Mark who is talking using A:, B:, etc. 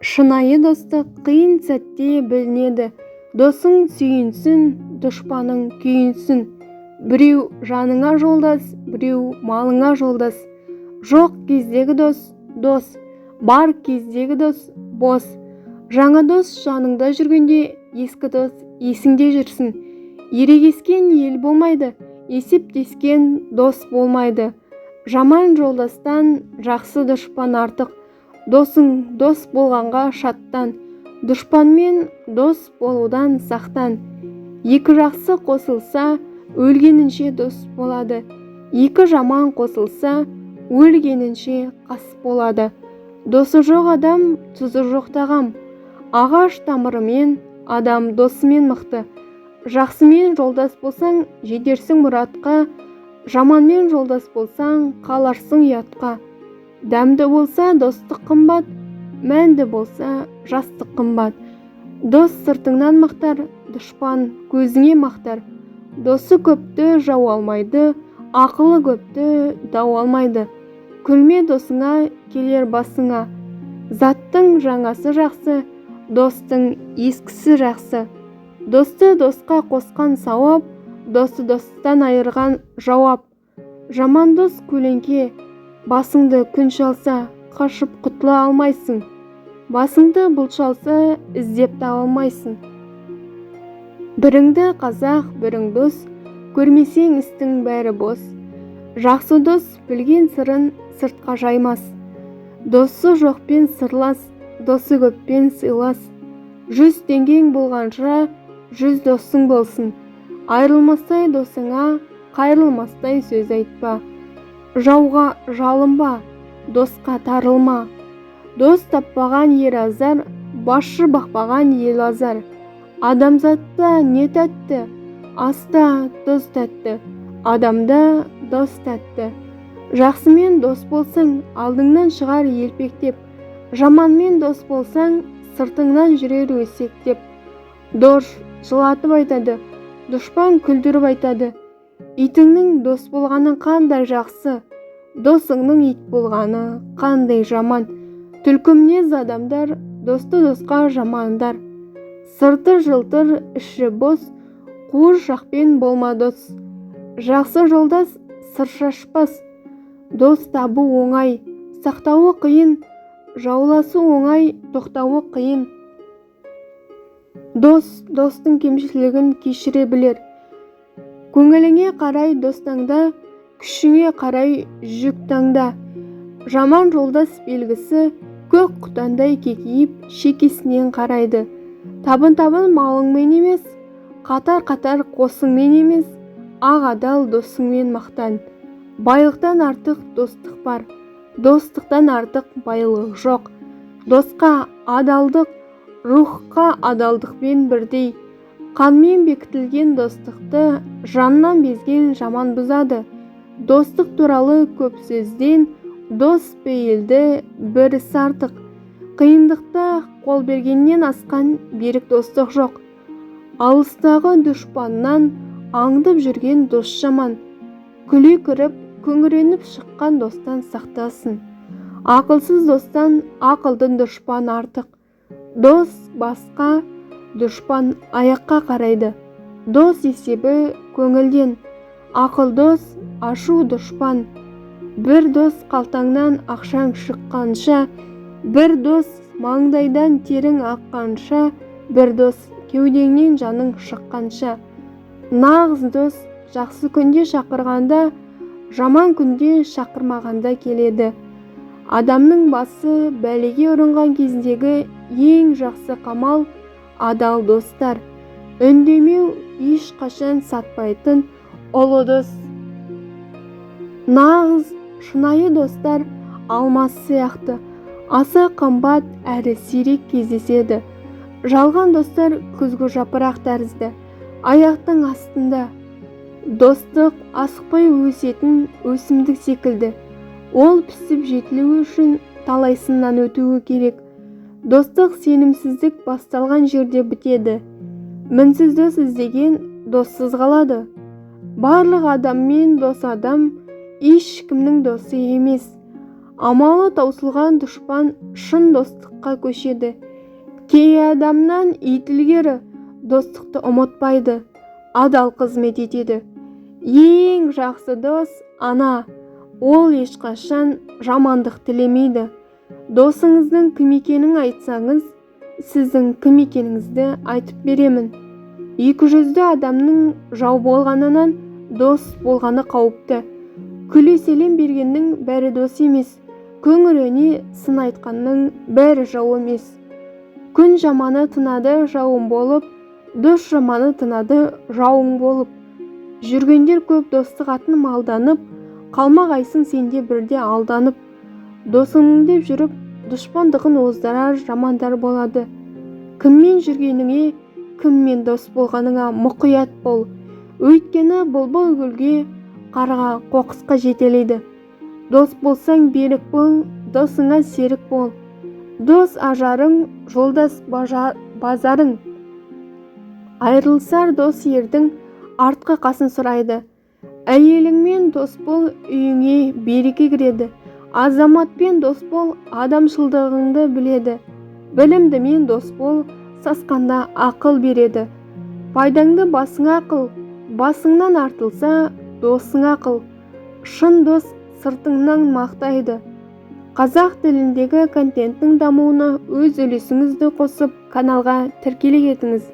A: Шынайы достық қиын сәтте білінеді. Досың сүйінсін, дұшпаның күйінсін. Біреу жаныңа жолдас, біреу малыңа жолдас. Жоқ кездегі дос, дос. Бар кездегі дос, бос. Жаңа дос жаныңда жүргенде, ескі дос есіңде жүрсін. Ерегескен ел болмайды, есептескен дос болмайды. Жаман жолдастан жақсы дұшпан артық. Досың дос болғанға шаттан, дұшпанмен дос болудан сақтан. Екі жақсы қосылса, өлгенінше дос болады. Екі жаман қосылса, өлгенінше қас болады. Досы жоқ адам, тұзы жоқ тағам. Ағаш тамырымен, адам досымен мықты. Жақсымен жолдас болсаң, жетерсің мұратқа. Жаманмен жолдас болсаң, қаларсың ұятқа. Дәмді болса достық қымбат, мәнді болса жастық қымбат. Дос сыртыңнан мақтар, дұшпан көзіңе мақтар. Досы көпті жау алмайды, ақылы көпті дау алмайды. Күлме досыңа, келер басыңа. Заттың жаңасы жақсы, достың ескісі жақсы. Досты досқа қосқан сауап, досы достан айырған жауап. Жаман дос көлеңке, басыңды күн шалса, қашып құтыла алмайсың. Басыңды бұлт шалса, іздеп таба алмайсың. Біріңді қазақ, бірің дос, көрмесең істің бәрі бос. Жақсы дос білген сырын сыртқа жаймас. Досы жоқпен сырлас, досы көппен сыйлас. 100 теңгең болғанша, 100 досың болсын. Айрылмастай досыңа, қайрылмастай сөз айтпа. Жауға жалынба, досқа тарылма. Дос таппаған ер азар, басшы бақпаған ел азар. Адамзатта не тәтті, аста тұз тәтті, адамда дос тәтті. Жақсымен дос болсаң, алдыңнан шығар елпектеп. Жаманмен дос болсаң, сыртыңнан жүрер өсектеп. Дос жылатып айтады, дұшпан күлдіріп айтады. Итіңнің дос болғаны қандай жақсы, досыңның ит болғаны қандай жаман. Түлкі мінез адамдар, досты досқа жамандар. Сырты жылтыр, іші бос, қуыр жақпен болма дос. Жақсы жолдас сыр шашпас. Дос табу оңай, сақтауы қиын. Жауласу оңай, тоқтауы қиын. Дос, достың кемшілігін кешіре білер. Көңіліңе қарай дос таңда, күшіңе қарай жүк таңда. Жаман жолдас белгісі көк құтандай кекейіп шекесінен қарайды. Табын-табын малыңмен емес, қатар-қатар қосыңмен емес, ақ адал досыңмен мақтан. Байлықтан артық достық бар, достықтан артық байлық жоқ. Досқа адалдық, рухқа адалдықпен бірдей. Қанмен бекітілген достықты жаннан безген жаман бұзады. Достық туралы көп сөзден дос пейілді біріс артық. Қиындықта қол бергеннен асқан берік достық жоқ. Алыстағы дұшпаннан аңдып жүрген дос жаман. Күле кіріп, күңіреніп шыққан достан сақтасын. Ақылсыз достан ақылды дұшпан артық. Дос басқа, дұшпан аяққа қарайды. Дос есебі көңілден, ақыл дос, ашу дұшпан. Бір дос қалтаңнан ақшаң шыққанша, бір дос маңдайдан терің аққанша, бір дос кеудеңнен жаның шыққанша. Нағыз дос жақсы күнде шақырғанда, жаман күнде шақырмағанда келеді. Адамның басы бәлеге ұрынған кезіндегі ең жақсы қамал адал достар. Үндемеу ешқашан сатпайтын ұлы дос. Нағыз шынайы достар алмас сияқты, аса қымбат әрі сирек кездеседі. Жалған достар күзгі жапырақ тәрізді, аяқтың астында. Достық асықпай өсетін өсімдік секілді. Ол пісіп жетілуі үшін талайсынан өтуі керек. Достық сенімсіздік басталған жерде бітеді. Мінсіз дос іздеген доссыз қалады. Барлық адаммен дос адам ешкімнің досы емес. Амалы таусылған дұшпан шын достыққа көшеді. Кей адамнан итілгері достықты ұмытпайды, адал қызмет етеді. Ең жақсы дос ана, ол ешқашан жамандық тілемейді. Досыңыздың кім екенін айтсаңыз, сіздің кім екеніңізді айтып беремін. Екі жүзді адамның жау болғанынан дос болғаны қауіпті. Күле сәлем бергеннің бәрі дос емес, көңіліне сын айтқанның бәрі жау емес. Күн жаманы тынады жауын болып, дос жаманы тынады жауың болып. Жүргендер көп достық атын малданып, қалмағайсың сенде бірде алданып. Досыңның деп жүріп, дұшпандығын оздырар жамандар болады. Кіммен жүргеніңе, кіммен дос болғаныңа мұқият бол. Өйткені бұлбұл гүлге, қарға, қоқысқа жетелейді. Дос болсаң берік бол, досыңа серік бол. Дос ажарың, жолдас базарың. Айрылсар дос ердің артқы қасын сұрайды. Әйеліңмен дос бол, үйіңе береке кіреді. Азаматпен дос бол, адамшылдығыңды біледі. Білімдімен дос бол, сасқанда ақыл береді. Пайдаңды басыңа қыл, басыңнан артылса, досыңа қыл. Шын дос сыртыңнан мақтайды. Қазақ тіліндегі контенттің дамуына өз үлесіңізді қосып, каналға тіркеле кетіңіз.